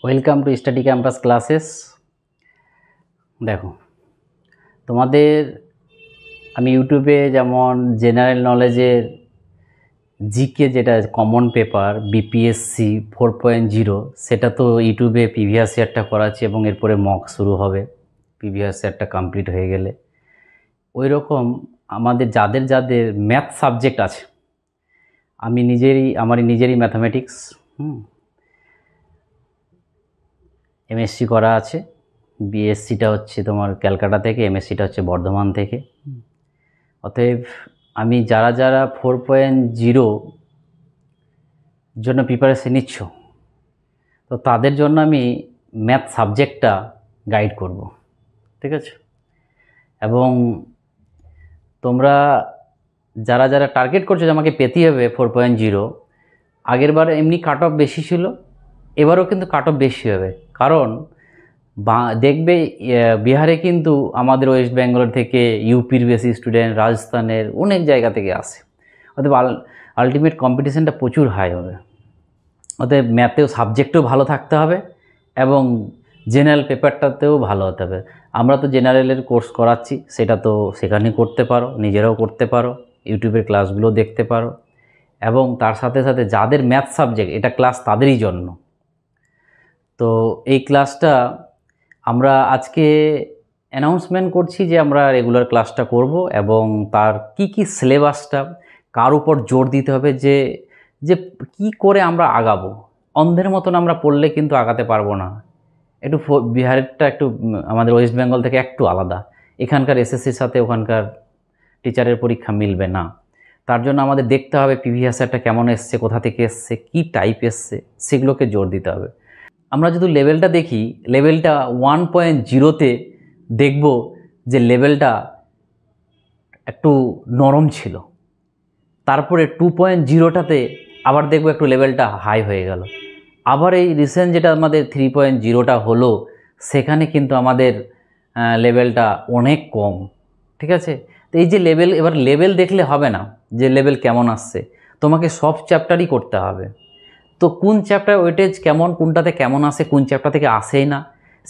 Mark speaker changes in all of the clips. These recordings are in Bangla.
Speaker 1: Welcome to study campus classes. দেখো, তোমাদের আমি ইউটিউবে যেমন জেনারেল নলেজের জিকে যেটা কমন পেপার বিপিএসসি 4.0 সেটা তো ইউটিউবে প্রিভিয়াস ইয়ারটা করাচ্ছি এবং এরপরে মক শুরু হবে প্রিভিয়াস ইয়ারটা কমপ্লিট হয়ে গেলে। ওই রকম আমাদের যাদের যাদের ম্যাথ সাবজেক্ট আছে, আমার নিজেরই ম্যাথামেটিক্স এমএসসি করা আছে। বিএসসিটা হচ্ছে তোমার ক্যালকাটা থেকে, এমএসসিটা হচ্ছে বর্ধমান থেকে। অতএব আমি যারা 4.0 জন্য প্রিপারেশন নিচ্ছ, তো তাদের জন্য আমি ম্যাথ সাবজেক্টটা গাইড করব, ঠিক আছে? এবং তোমরা যারা টার্গেট করছো যে আমাকে পেতে হবে 4.0, আগেরবার এমনি কাট অফ বেশি ছিল, এবারও কিন্তু কাট অফ বেশি হবে। কারণ দেখবে বিহারে কিন্তু আমাদের ওয়েস্ট বেঙ্গল থেকে ইউপির বেশি স্টুডেন্ট, রাজস্থানের অনেক জায়গা থেকে আসে। অতএব আলটিমেট কম্পিটিশানটা প্রচুর হাই হবে। অতএব ম্যাথেও সাবজেক্টেও ভালো থাকতে হবে এবং জেনারেল পেপারটাতেও ভালো হতে হবে। আমরা তো জেনারেলের কোর্স করাচ্ছি, সেটা তো সেখানে করতে পারো, নিজেরাও করতে পারো, ইউটিউবের ক্লাসগুলো দেখতে পারো। এবং তার সাথে সাথে যাদের ম্যাথ সাবজেক্ট, এটা ক্লাস তাদেরই জন্য। তো এই ক্লাসটা আমরা আজকে অ্যানাউন্সমেন্ট করছি যে আমরা রেগুলার ক্লাসটা করব এবং তার কি সিলেবাসটা কার উপর জোর দিতে হবে, যে কি করে আমরা আগাবো। অন্ধের মতন আমরা পড়লে কিন্তু আগাতে পারবো না। একটু বিহারেরটা একটু আমাদের ওয়েস্ট বেঙ্গল থেকে একটু আলাদা। এখানকার এসএসসির সাথে ওখানকার টিচারের পরীক্ষা মিলবে না। তার জন্য আমাদের দেখতে হবে প্রিভিয়াস ইয়ারটা কেমন এসছে, কোথা থেকে এসছে, কি টাইপ এসছে, সেগুলোকে জোর দিতে হবে। আমরা যদি লেভেলটা দেখি, লেভেলটা 1.0-তে দেখব যে লেভেলটা একটু নরম ছিল। তারপরে 2.0টাতে আবার দেখব একটু লেভেলটা হাই হয়ে গেল। আবার এই রিসেন্ট যেটা আমাদের 3.0টা হলো, সেখানে কিন্তু আমাদের লেভেলটা অনেক কম, ঠিক আছে? তো এই যে লেভেল, এবার লেভেল দেখলে হবে না যে লেভেল কেমন আসছে, তোমাকে সব চ্যাপ্টারই করতে হবে। তো কোন চ্যাপ্টার ওয়েটেজ কেমন, কোনটাতে কেমন আসে, কোন চ্যাপ্টার থেকে আসেই না,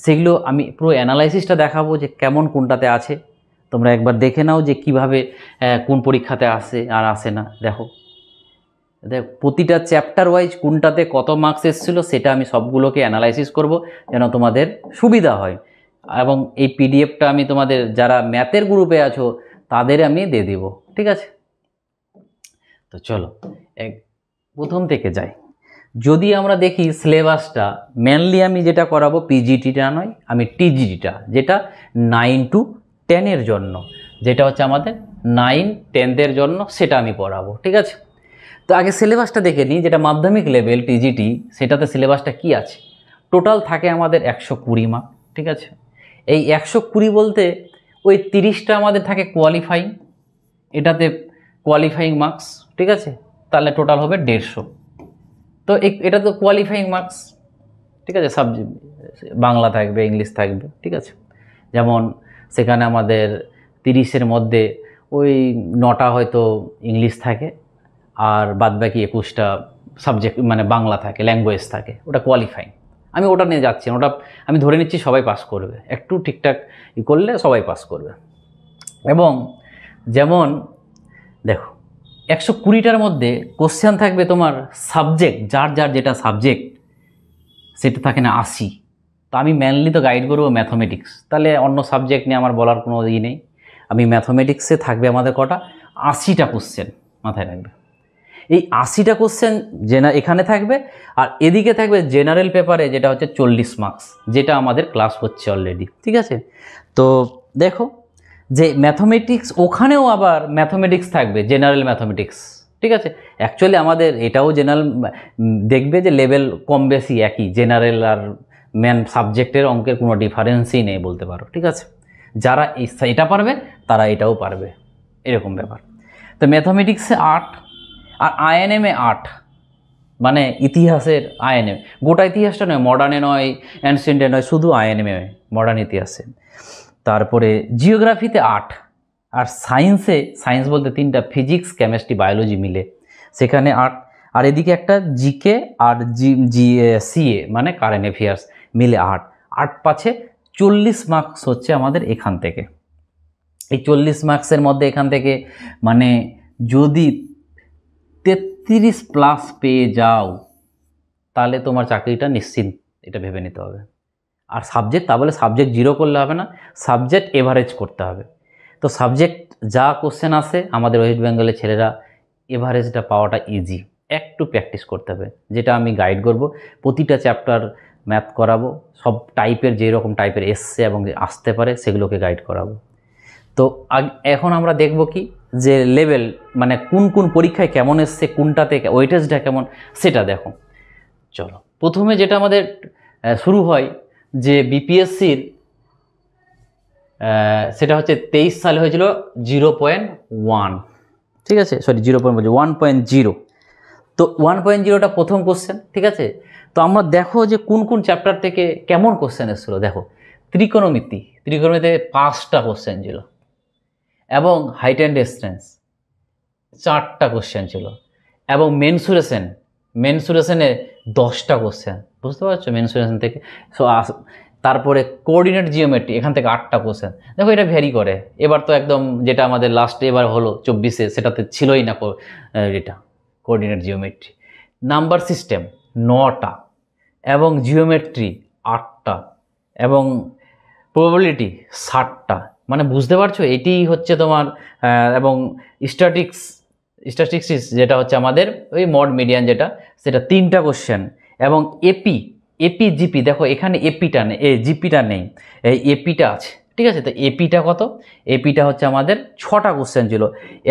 Speaker 1: সেগুলো আমি পুরো অ্যানালাইসিসটা দেখাবো যে কেমন কোনটাতে আছে। তোমরা একবার দেখে নাও যে কিভাবে কোন পরীক্ষাতে আসে আর আসে না। দেখো প্রতিটা চ্যাপ্টার ওয়াইজ কোনটাতে কত মার্কস এসেছিলো, সেটা আমি সবগুলোকে অ্যানালাইসিস করব যেন তোমাদের সুবিধা হয়। এবং এই পিডিএফটা আমি তোমাদের যারা ম্যাথের গ্রুপে আছো তাদের আমি দিয়ে দিব, ঠিক আছে? তো চলো প্রথম থেকে যাই। যদি আমরা দেখি সিলেবাসটা, মেনলি আমি যেটা করাবো পিজিটিটা নয়, আমি টিজিটিটা, যেটা 9 to 10 জন্য, যেটা হচ্ছে আমাদের 9-10 জন্য, সেটা আমি পড়াবো, ঠিক আছে? তো আগে সিলেবাসটা দেখে নিই। যেটা মাধ্যমিক লেভেল টিজিটি, সেটাতে সিলেবাসটা কি আছে। টোটাল থাকে আমাদের 120 মার্ক, ঠিক আছে? এই 120 বলতে ওই 30টা আমাদের থাকে কোয়ালিফাইং, এটাতে কোয়ালিফাইং মার্কস, ঠিক আছে? তাহলে টোটাল হবে 150। তো এটা তো কোয়ালিফাইং মার্কস, ঠিক আছে? সাবজেক্ট বাংলা থাকবে, ইংলিশ থাকবে, ঠিক আছে? যেমন সেখানে আমাদের 30-এর মধ্যে ওই 9টা হয়তো ইংলিশ থাকে, আর বাদবাকি 21টা সাবজেক্ট মানে বাংলা থাকে, ল্যাঙ্গুয়েজ থাকে, ওটা কোয়ালিফাইং। আমি ওটা নিয়ে যাচ্ছি না, ওটা আমি ধরে নিচ্ছি সবাই পাস করবে, একটু ঠিকঠাক করলে সবাই পাস করবে। এবং যেমন দেখো 120টার মধ্যে কোশ্চেন থাকবে তোমার সাবজেক্ট, যার যেটা সাবজেক্ট সেটা থাকে না 80। তো আমি মেনলি তো গাইড করবো ম্যাথমেটিক্স, তাহলে অন্য সাবজেক্ট নিয়ে আমার বলার কোনো ই নেই। আমি ম্যাথমেটিক্সে থাকবে আমাদের কটা 80টা কোশ্চেন, মাথায় রাখবে। এই 80টা কোশ্চেন এখানে থাকবে, আর এদিকে থাকবে জেনারেল পেপারে, যেটা হচ্ছে 40 মার্কস, যেটা আমাদের ক্লাস হচ্ছে অলরেডি, ঠিক আছে? তো দেখো যে ম্যাথমেটিক্স, ওখানেও আবার ম্যাথমেটিক্স থাকবে, জেনারেল ম্যাথমেটিক্স, ঠিক আছে? অ্যাকচুয়ালি আমাদের এটাও জেনারেল, দেখবে যে লেভেল কম বেশি একই, জেনারেল আর মেন সাবজেক্টের অঙ্কের কোনো ডিফারেন্সই নেই বলতে পারো, ঠিক আছে? যারা এটা পারবে তারা এটাও পারবে, এরকম ব্যাপার। তো ম্যাথমেটিক্সে 8 আর আইএনএমে 8, মানে ইতিহাসের আইএনএম, গোটা ইতিহাসটা নয়, মডার্নে নয়, অ্যানসিয়েন্টে নয়, শুধু আইএনএমে, মডার্ন ইতিহাসে। তারপরে জিওগ্রাফিতে 8, আর সায়েন্স বলতে 3টা, ফিজিক্স, কেমিস্ট্রি, বায়োলজি মিলে, সেখানে 8। আর এদিকে একটা জিকে আর সিএ মানে কারেন্ট অ্যাফেয়ার্স মিলে 8, 8 পাচ্ছে 40 মার্কস হচ্ছে আমাদের এখান থেকে। এই 40 মার্কসের মধ্যে এখান থেকে মানে যদি 33+ পেয়ে যাও তাহলে তোমার চাকরিটা নিশ্চিত, এটা ভেবে নিতে হবে। আর সাবজেক্ট, তা বলে সাবজেক্ট 0 করলে হবে না, সাবজেক্ট এভারেজ করতে হবে। তো সাবজেক্ট যা কোশ্চেন আসে আমাদের ওয়েস্ট বেঙ্গলের ছেলেরা এভারেজটা পাওয়াটা ইজি, একটু প্র্যাকটিস করতে হবে, যেটা আমি গাইড করব। প্রতিটা চ্যাপ্টার ম্যাথ করাবো, সব টাইপের যেরকম টাইপের এসছে এবং আসতে পারে সেগুলোকে গাইড করাবো। তো এখন আমরা দেখব কি যে লেভেল মানে কোন কোন পরীক্ষায় কেমন এসছে, কোনটাতে ওয়েটেজটা কেমন সেটা দেখো। চলো, প্রথমে যেটা আমাদের শুরু হয় যে বিপিএসসির সেটা হচ্ছে 23 সালে হয়েছিল 0.1, ঠিক আছে, সরি 1.0। তো 1.0টা প্রথম কোশ্চেন, ঠিক আছে। তো আমরা দেখো যে কোন কোন চ্যাপ্টার থেকে কেমন কোশ্চেন এসেছিলো। দেখো, ত্রিকোণমিতিতে 5টা কোশ্চেন ছিল এবং হাইট অ্যান্ড ডিস্টেন্স 4টা কোশ্চেন ছিল এবং মেনসুরেশনে 10টা কোশ্চেন, বুঝতে পারছো, মেনসুরেশন থেকে। সো তারপরে কোঅর্ডিনেট জিওমেট্রি এখান থেকে 8টা কোশ্চেন। দেখো এটা ভ্যারি করে, এবার তো একদম যেটা আমাদের লাস্টে এবার হলো 24-এ সেটাতে ছিলই না এটা কোঅর্ডিনেট জিওমেট্রি। নাম্বার সিস্টেম 9টা এবং জিওমেট্রি 8টা এবং প্রবাবিলিটি 60টা। মানে বুঝতে পারছো, এটি হচ্ছে তোমার এবং স্ট্যাটিস্টিক্স যেটা হচ্ছে আমাদের ওই মড মিডিয়ান যেটা, সেটা 3টা কোশ্চেন এবং এপি জিপি। দেখো এখানে এপিটা নেই, জিপিটা নেই, এই এপিটা আছে, ঠিক আছে। তো এপিটা কত? এপিটা হচ্ছে আমাদের 6টা কোশ্চেন ছিল।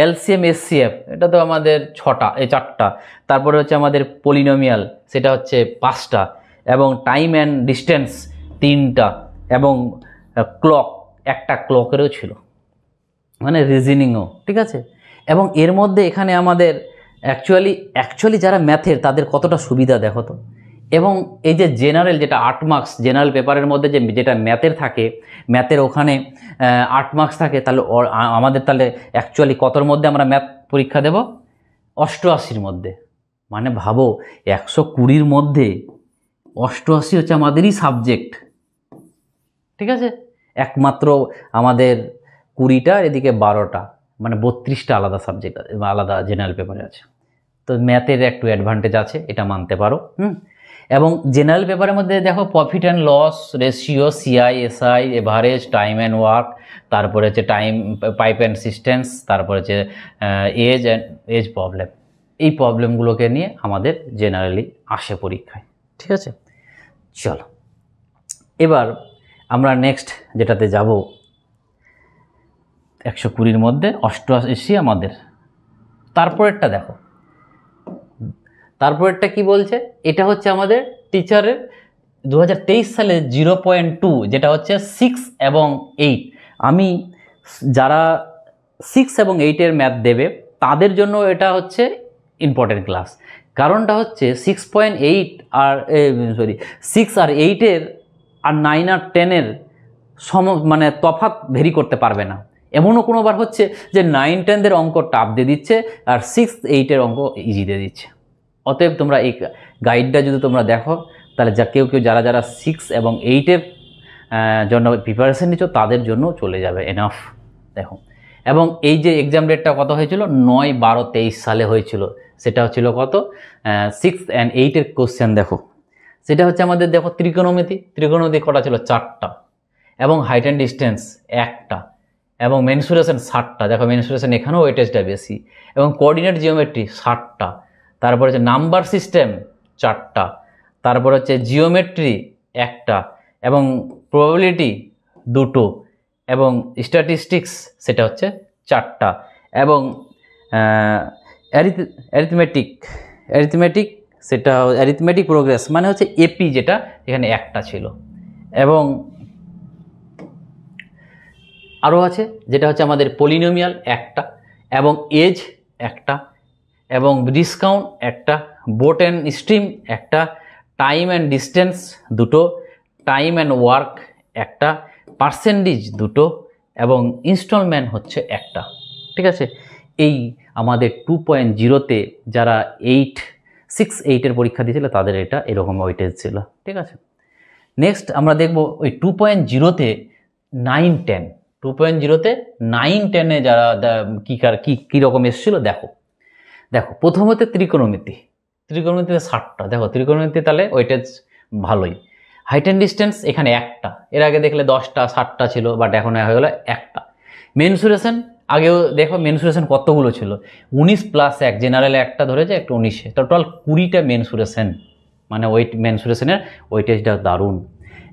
Speaker 1: এলসিএম এসসিএফ এটা তো আমাদের 4টা। তারপরে হচ্ছে আমাদের পলিনোমিয়াল সেটা হচ্ছে 5টা এবং টাইম অ্যান্ড ডিস্টেন্স 3টা এবং ক্লক, একটা ক্লকেরও ছিল, মানে রিজনিংও, ঠিক আছে। এবং এর মধ্যে এখানে আমাদের অ্যাকচুয়ালি যারা ম্যাথের তাদের কতটা সুবিধা দেখো তো। এবং এই যে জেনারেল যেটা 8 মার্কস জেনারেল পেপারের মধ্যে যেটা ম্যাথের থাকে, ম্যাথের ওখানে 8 মার্কস থাকে, তাহলে আমাদের তাহলে অ্যাকচুয়ালি কতর মধ্যে আমরা ম্যাথ পরীক্ষা দেব? 88-র মধ্যে। মানে ভাবো 120-র মধ্যে 88 হচ্ছে আমাদেরই সাবজেক্ট, ঠিক আছে। একমাত্র আমাদের 20টা, এদিকে 12টা, মানে 32টা আলাদা সাবজেক্ট আলাদা জেনারেল পেপারে আছে। তো ম্যাথের একটু অ্যাডভান্টেজ আছে, এটা মানতে পারো। এবং জেনারেল পেপারের মধ্যে দেখো profit and loss ratio, CI SI, average, time and work, তারপরে হচ্ছে পাইপ অ্যান্ড সিস্টেন্স, তারপরে হচ্ছে এজ প্রবলেম। এই প্রবলেমগুলোকে নিয়ে আমাদের জেনারেলি আসে পরীক্ষায়, ঠিক আছে। চলো এবার আমরা নেক্সট যেটাতে যাব, 120-র মধ্যে 88 আমাদের। তারপরেরটা দেখো, তারপরেরটা কি বলছে, এটা হচ্ছে আমাদের টিচারের 2023 সালে 0.2, যেটা হচ্ছে 6 এবং 8। আমি যারা 6 এবং 8-এর ম্যাথ দেবে তাদের জন্য এটা হচ্ছে ইম্পর্টেন্ট ক্লাস। কারণটা হচ্ছে 6.8 আর 6 আর 8-এর আর 9 আর 10-এর মানে তফাৎ ভেরি করতে পারবে না। এমনও কোনোবার হচ্ছে যে 9, 10-দের অঙ্ক টাফ দিয়ে দিচ্ছে আর 6, 8-এর অঙ্ক ইজি দিয়ে দিচ্ছে। অতএব তোমরা এই গাইডটা যদি তোমরা দেখো তাহলে কেউ যারা 6 এবং 8-এর জন্য প্রিপারেশন নিচ্ছ তাদের জন্য চলে যাবে এনাফ। দেখো, এবং এই যে এক্সাম ডেটটা কত হয়েছিল, 9/12/23 সালে হয়েছিল। সেটা হচ্ছিল কত, 6 and 8-এর কোশ্চেন। দেখো সেটা হচ্ছে আমাদের, দেখো ত্রিকোণমিতি কটা ছিল, 4টা এবং হাইট অ্যান্ড ডিস্টেন্স 1টা এবং মেনসুরেশন 60টা। দেখো মেনসুরেশন এখানেও ওয়েটেজটা বেশি এবং কোঅর্ডিনেট জিওমেট্রি 60টা। তারপর হচ্ছে নাম্বার সিস্টেম 4টা, তারপর হচ্ছে জিওমেট্রি 1টা এবং প্রবাবিলিটি 2টো এবং স্ট্যাটিস্টিক্স সেটা হচ্ছে 4টা এবং অ্যারিথমেটিক সেটা অ্যারিথমেটিক প্রোগ্রেস মানে হচ্ছে এপি, যেটা এখানে 1টা ছিল। এবং আরও আছে যেটা হচ্ছে আমাদের পলিনোমিয়াল 1টা এবং এজ 1টা এবং ডিসকাউন্ট 1টা, বোট অ্যান্ড স্ট্রিম 1টা, টাইম অ্যান্ড ডিস্টেন্স 2টো, টাইম অ্যান্ড ওয়ার্ক 1টা, পার্সেন্টেজ 2টো এবং ইনস্টলমেন্ট হচ্ছে 1টা, ঠিক আছে। এই আমাদের 2.0-তে যারা 8 6-8-এর পরীক্ষা দিয়েছিল তাদের এটা এরকম ওয়েটেজ ছিল। ঠিক আছে, নেক্সট আমরা দেখব ওই 2.0-তে 9-10, 2.0-তে 9-10-এ যারা কীরকম এসেছিলো দেখো। প্রথমতে ত্রিকোণমিতিতে 60টা। দেখো ত্রিকোণমিতি তাহলে ওয়েটেজ ভালোই। হাইট অ্যান্ড ডিস্টেন্স এখানে একটা, এর আগে দেখলে 10টা 60টা ছিল, বাট এখন হয়ে গেলো একটা। মেনসুরেশন আগেও দেখো মেনসুরেশন কতগুলো ছিল, 19+1, জেনারেলে একটা ধরেছে, একটা 19-এ, টোটাল 20টা মেনসুরেশন, মানে মেনসুরেশনের ওয়েটেজটা দারুণ।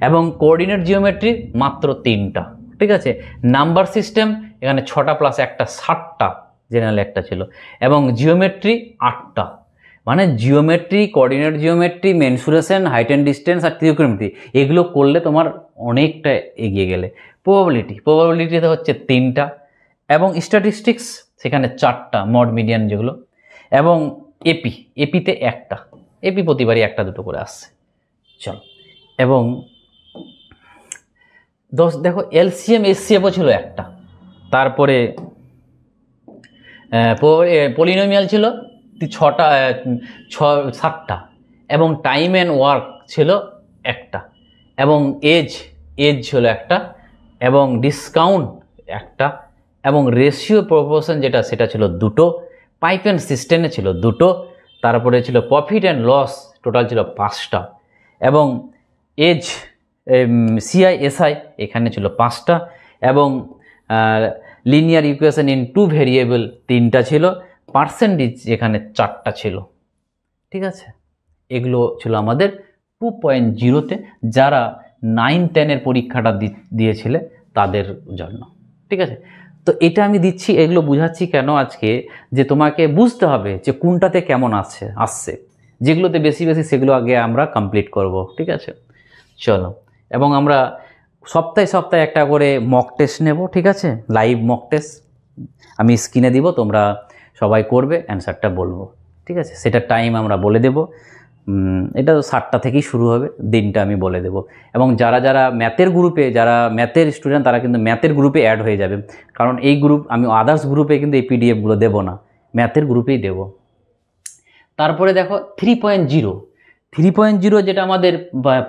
Speaker 1: এবং কোঅর্ডিনেট জিওমেট্রি মাত্র 3টা। ঠিক আছে, নাম্বার সিস্টেম এখানে 6+1, 60টা, জেনারেলে একটা ছিল। এবং জিওমেট্রি 8টা, মানে geometry, coordinate geometry, mensuration, height and distance আর ত্রিকোণমিতি, এগুলো করলে তোমার অনেকটা এগিয়ে গেলে। প্রবাবিলিটিতে হচ্ছে 3টা, এবং স্ট্যাটিস্টিক্স সেখানে 4টা, মড মিডিয়ান যেগুলো, এবং এপিতে একটা, এপি প্রতিবারই 1-2 করে আসছে। চলো, এবং দেখো এলসিএম এসসিএফও ছিল একটা, তারপরে পলিনোমিয়াল ছিল 7টা, এবং টাইম অ্যান্ড ওয়ার্ক ছিল একটা, এবং এজ ছিল একটা, এবং ডিসকাউন্ট একটা, এবং রেশিও প্রপোর্শন সেটা ছিল 2টো, পাইপ অ্যান্ড সিস্টেমে ছিল 2টো, তারপরে ছিল প্রফিট অ্যান্ড লস, টোটাল ছিল 5টা, এবং এজ সিআইএসআই এখানে ছিল 5টা, এবং লিনিয়ার ইকুয়েশন ইন 2 ভেরিয়েবল 3টা ছিল, পার্সেন্টেজ এখানে 4টা ছিল। ঠিক আছে, এগুলো ছিল আমাদের 2.0-তে যারা 9-10-এর পরীক্ষাটা দিয়েছিলে তাদের জন্য। ঠিক আছে, তো এটা আমি দিচ্ছি, এগুলো বুঝাচ্ছি কেন আজকে, যে তোমাকে বুঝতে হবে যে কোনটাতে কেমন আসছে, যেগুলোতে বেশি সেগুলো আগে আমরা কমপ্লিট করব। ঠিক আছে, চলো, এবং আমরা সপ্তাহে একটা করে মক টেস্ট নেব। ঠিক আছে, লাইভ মক টেস্ট আমি স্ক্রিনে দিব, তোমরা সবাই করবে, অ্যান্সারটা বলবো। ঠিক আছে, সেটা টাইম আমরা বলে দেব, এটা 7টা থেকেই শুরু হবে, দিনটা আমি বলে দেব। এবং যারা ম্যাথের গ্রুপে, যারা ম্যাথের স্টুডেন্ট, তারা কিন্তু ম্যাথের গ্রুপে অ্যাড হয়ে যাবে, কারণ এই গ্রুপ আমি আদার্স গ্রুপে কিন্তু এই পিডিএফগুলো দেবো না, ম্যাথের গ্রুপেই দেব। তারপরে দেখো 3.0 যেটা আমাদের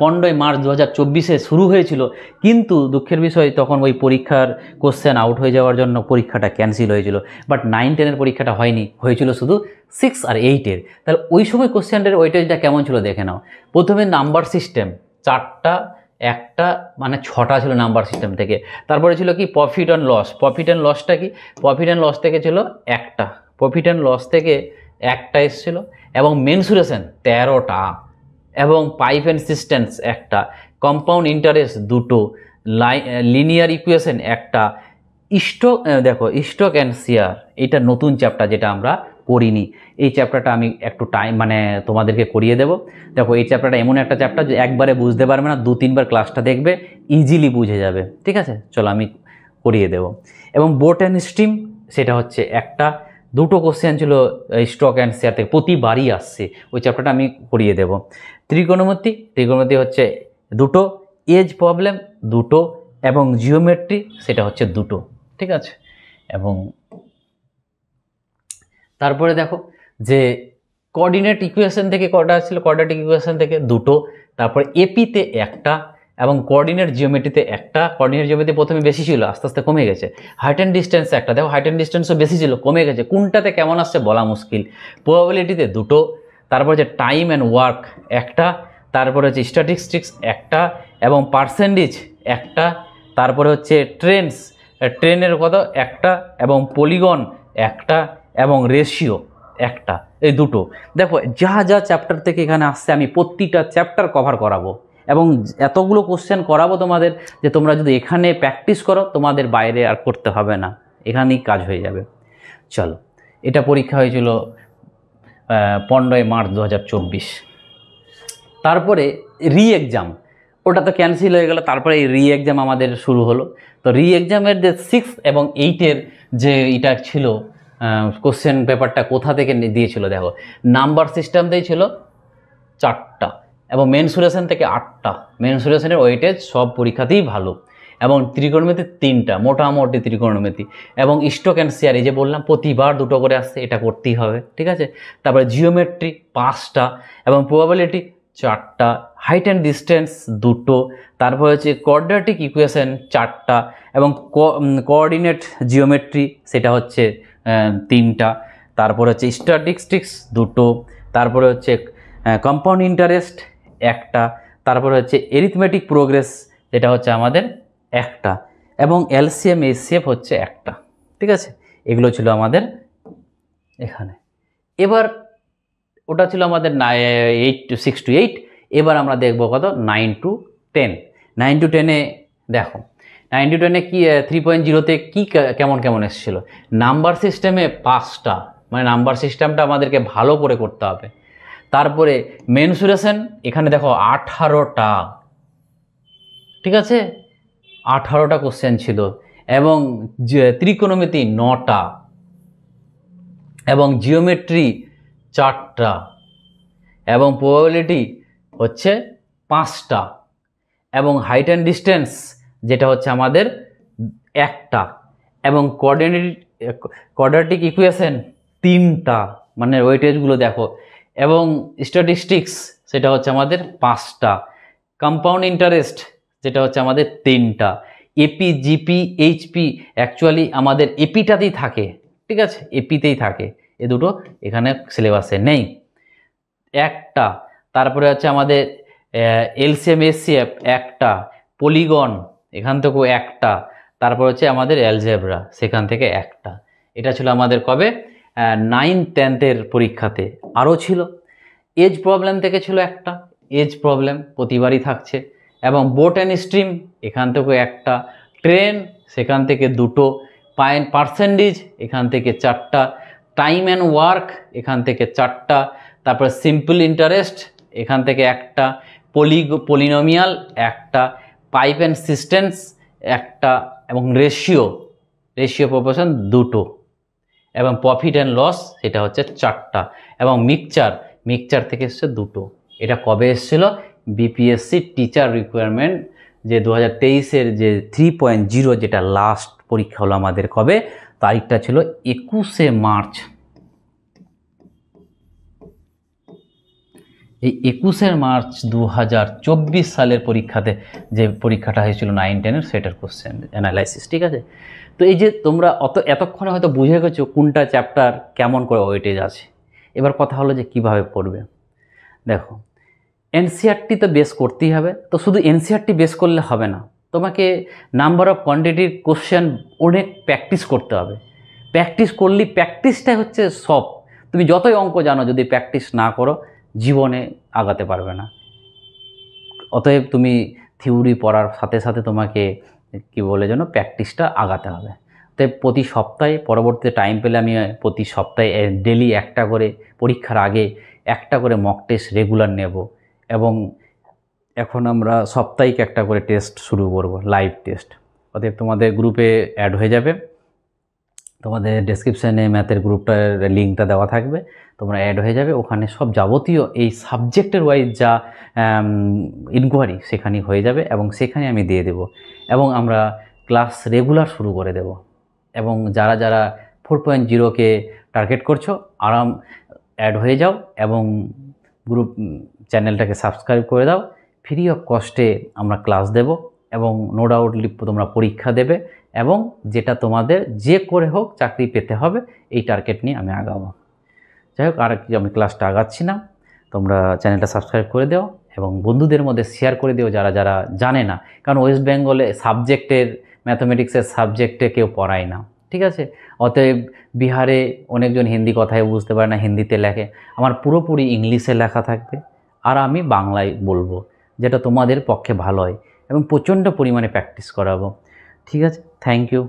Speaker 1: 15 মার্চ 2024-এ শুরু হয়েছিল, কিন্তু দুঃখের বিষয় তখন ওই পরীক্ষার কোশ্চেন আউট হয়ে যাওয়ার জন্য পরীক্ষাটা ক্যান্সেল হয়েছিল। বাট 9-10-এর পরীক্ষাটা হয়নি, হয়েছিল শুধু 6 আর 8-এর। তাহলে ওই সময় কোশ্চেনটার ওয়েটেজটা কেমন ছিল দেখে নাও। প্রথমে নাম্বার সিস্টেম 4টা, একটা, মানে 6টা ছিল নাম্বার সিস্টেম থেকে। তারপরে ছিল কি প্রফিট অ্যান্ড লসটা কি, প্রফিট অ্যান্ড লস থেকে ছিল একটা, প্রফিট অ্যান্ড লস থেকে একটা এসেছিল, এবং মেনসুরেশন 13টা, এবং পাইপ অ্যান্ড সিস্টেন্স একটা, কম্পাউন্ড ইন্টারেস্ট 2টো, লিনিয়ার ইকুয়েশন একটা, স্টক অ্যান্ড শেয়ার, এটা নতুন চ্যাপ্টার যেটা আমরা করিনি, এই চ্যাপ্টারটা আমি একটু টাইম তোমাদেরকে করিয়ে দেব। দেখো এই চ্যাপ্টারটা এমন একটা চ্যাপ্টার যে একবারে বুঝতে পারবে না, 2-3 বার ক্লাসটা দেখবে, ইজিলি বুঝে যাবে। ঠিক আছে, চলো আমি করিয়ে দেব। এবং বোট অ্যান্ড স্ট্রিম সেটা হচ্ছে একটা, 2টো কোশ্চেন ছিল স্টক অ্যান্ড শেয়ার থেকে, প্রতিবারই আসছে, ওই চ্যাপ্টারটা আমি করিয়ে দেব। ত্রিকোণমিতি হচ্ছে 2টো, এজ প্রবলেম 2টো, এবং জিওমেট্রি সেটা হচ্ছে 2টো। ঠিক আছে, এবং তারপরে দেখো যে কোঅর্ডিনেট ইকুয়েশন থেকে কটা ছিল, কোয়াড্রেটিক ইকুয়েশন থেকে 2টো, তারপরে এপিতে একটা, এবং কোঅর্ডিনেট জিওমেট্রিতে একটা। কোঅর্ডিনেট জিওমেট্রি প্রথমে বেশি ছিল, আস্তে আস্তে কমে গেছে। হাইট অ্যান্ড ডিস্টেন্স একটা, দেখো হাইট অ্যান্ড ডিস্টেন্সও বেশি ছিল, কমে গেছে, কোনটাতে কেমন আসছে বলা মুশকিল। প্রবাবিলিটিতে 2টো, তারপর হচ্ছে টাইম অ্যান্ড ওয়ার্ক একটা, তারপরে হচ্ছে স্ট্যাটিস্টিক্স একটা, এবং পার্সেন্টেজ একটা, তারপরে হচ্ছে ট্রেনের কত একটা, এবং পলিগন একটা, এবং রেশিও একটা, এই 2টো। দেখো যা চ্যাপ্টার থেকে এখানে আসছে আমি প্রতিটা চ্যাপ্টার কভার করাবো, এবং এতগুলো কোশ্চেন করাবো তোমাদের যে তোমরা যদি এখানে প্র্যাকটিস করো তোমাদের বাইরে আর করতে হবে না, এখানেই কাজ হয়ে যাবে। চলো, এটা পরীক্ষা হয়েছিল 15 মার্চ 2024। তারপরে এক্সাম, ওটা তো ক্যান্সেল হয়ে গেল, তারপরে এই এক্সাম আমাদের শুরু হলো। তো এক্সামের যে 6 এবং 8-এর যে এটা ছিল কোশ্চেন পেপারটা কোথা থেকে দিয়েছিল, দেখো নাম্বার সিস্টেমতেই ছিল 4টা, এবং মেনসুরেশন থেকে 8টা। মেনসুরেশনের ওয়েটেজ সব পরীক্ষাতেই ভালো, এবং ত্রিকোণমিতি 3টা, মোটামুটি ত্রিকোণমিতি, এবং স্টক অ্যান্ড শেয়ার এই যে বললাম প্রতিবার 2টো করে আসছে, এটা করতেই হবে, ঠিক আছে। তারপরে জিওমেট্রি 5টা, এবং প্রবাবিলিটি 4টা, হাইট অ্যান্ড ডিস্টেন্স 2টো, তারপর হচ্ছে কোয়াড্রেটিক ইকুয়েশন 4টা, এবং কোঅর্ডিনেট জিওমেট্রি সেটা হচ্ছে 3টা, তারপর হচ্ছে স্ট্যাটিস্টিক্স 2টো, তারপরে হচ্ছে কম্পাউন্ড ইন্টারেস্ট 1টা, তারপরে হচ্ছে এরিথমেটিক প্রোগ্রেস যেটা হচ্ছে আমাদের 1টা, এবং এলসিএম এইচসিএফ হচ্ছে 1টা, ঠিক আছে। এগুলো ছিল আমাদের এখানে। এবার ওটা ছিল আমাদের 6 to 8। এবার আমরা দেখবো কত 9 to 10। 9 to 10-এ দেখো 9 to 10-এ কি 3.0-তে কি কেমন কেমন এসেছিলো। নাম্বার সিস্টেমে 5টা, মানে নাম্বার সিস্টেমটা আমাদেরকে ভালো করে করতে হবে। তারপরে মেনসুরেশন এখানে দেখো 18টা, ঠিক আছে, 18টা কোশ্চেন ছিল, এবং ত্রিকোণমিতি 9টা, এবং জিওমেট্রি 4টা, এবং প্রবাবিলিটি হচ্ছে 5টা, এবং হাইট অ্যান্ড ডিস্টেন্স যেটা হচ্ছে আমাদের 1টা, এবং কোয়াড্রেটিক ইকুয়েশন 3টা, মানে ওয়েটেজগুলো দেখো, এবং স্ট্যাটিস্টিক্স সেটা হচ্ছে আমাদের 5টা, কম্পাউন্ড ইন্টারেস্ট যেটা হচ্ছে আমাদের 3টা, এপি জিপি এইচপি অ্যাকচুয়ালি আমাদের এপিটাতেই থাকে, ঠিক আছে, এপিতেই থাকে, এ দুটো এখানে সিলেবাসে নেই, 1টা, তারপরে হচ্ছে আমাদের এলসিএম এসসিএফ 1টা, পলিগন এখান থেকেও 1টা, তারপর হচ্ছে আমাদের অ্যালজেব্রা সেখান থেকে 1টা। এটা ছিল আমাদের কবে 9-10-এর পরীক্ষাতে। আরও ছিল এজ প্রবলেম থেকে ছিল 1টা, এজ প্রবলেম প্রতিবারই থাকছে, এবং বোট অ্যান্ড স্ট্রিম এখান থেকেও 1টা, ট্রেন সেখান থেকে 2টো, পার্সেন্টেজ এখান থেকে 4টা, টাইম অ্যান্ড ওয়ার্ক এখান থেকে 4টা, তারপর সিম্পল ইন্টারেস্ট এখান থেকে 1টা, পলিনোমিয়াল 1টা, পাইপ অ্যান্ড সিস্টেন্স 1টা, এবং রেশিও প্রপোর্শন 2টো, এবং প্রফিট অ্যান্ড লস সেটা হচ্ছে 4টা, এবং মিক্সচার থেকে এসছে 2টো। এটা কবে এসেছিল বিপিএসসি টিচার রিকোয়ারমেন্ট যে 2023-এর যে 3.0 যেটা লাস্ট পরীক্ষা হলো আমাদের, কবে তারিখটা ছিল 21শে মার্চ। এই 21শে মার্চ 2024 সালের পরীক্ষাতে যে পরীক্ষাটা হয়েছিল 9-10-এর সেটার কোশ্চেন অ্যানালাইসিস, ঠিক আছে। তো এই যে তোমরা এতক্ষণে হয়তো বুঝে গেছো কোনটা চ্যাপ্টার কেমন করে ওয়েটেজ আছে। এবার কথা হলো যে কিভাবে পড়বে। দেখো এনসিইআরটি তো বেস করতেই হবে, তো শুধু এনসিইআরটি বেস করলে হবে না, তোমাকে নাম্বার অফ কোয়ান্টিটির কোশ্চেন অনেক প্র্যাকটিস করতে হবে। প্র্যাকটিস করলেই, প্র্যাকটিসটাই হচ্ছে সব। তুমি যতই অঙ্ক জানো, যদি প্র্যাকটিস না করো জীবনে আগাতে পারবে না। অতএব তুমি থিওরি পড়ার সাথে সাথে তোমাকে কি বলে যেন প্র্যাকটিসটা আগাতে হবে। তাই প্রতি সপ্তাহে, পরবর্তীতে টাইম পেলে আমি প্রতি সপ্তাহে ডেলি 1টা করে, পরীক্ষার আগে 1টা করে মক টেস্ট রেগুলার নেব, এবং এখন আমরা সাপ্তাহিক 1টা করে টেস্ট শুরু করব, লাইভ টেস্ট। অতএব তোমাদের গ্রুপে অ্যাড হয়ে যাবে, তোমাদের ডেসক্রিপশানে ম্যাথের গ্রুপটার লিঙ্কটা দেওয়া থাকবে, তোমরা অ্যাড হয়ে যাবে। ওখানে সব যাবতীয় এই সাবজেক্টের ওয়াইজ যা ইনকোয়ারি সেখানেই হয়ে যাবে, এবং সেখানে আমি দিয়ে দেব, এবং আমরা ক্লাস রেগুলার শুরু করে দেব। এবং যারা যারা 4.0-কে টার্গেট করছো, আরাম অ্যাড হয়ে যাও, এবং গ্রুপ চ্যানেলটাকে সাবস্ক্রাইব করে দাও। ফ্রি অফ কস্টে আমরা ক্লাস দেব, এবং নো ডাউটলি তোমরা পরীক্ষা দেবে, এবং যেটা তোমাদের যে করে হোক চাকরি পেতে হবে, এই টার্গেট নিয়ে আমি আগাবো। যাই হোক, আর আমি ক্লাসটা আগাচ্ছি না, তোমরা চ্যানেলটা সাবস্ক্রাইব করে দাও, এবং বন্ধুদের মধ্যে শেয়ার করে দিও যারা যারা জানে না। কারণ ওয়েস্ট বেঙ্গলে সাবজেক্টের, ম্যাথামেটিক্সের সাবজেক্টে কেউ পড়ায় না, ঠিক আছে। অতএব বিহারে অনেকজন হিন্দি কথাই বুঝতে পারে না, হিন্দিতে লেখে, আমার পুরোপুরি ইংলিশে লেখা থাকবে, আর আমি বাংলায় বলবো, যেটা তোমাদের পক্ষে ভালো হয়, এবং প্রচণ্ড পরিমাণে প্র্যাকটিস করাবো, ঠিক আছে। Thank you.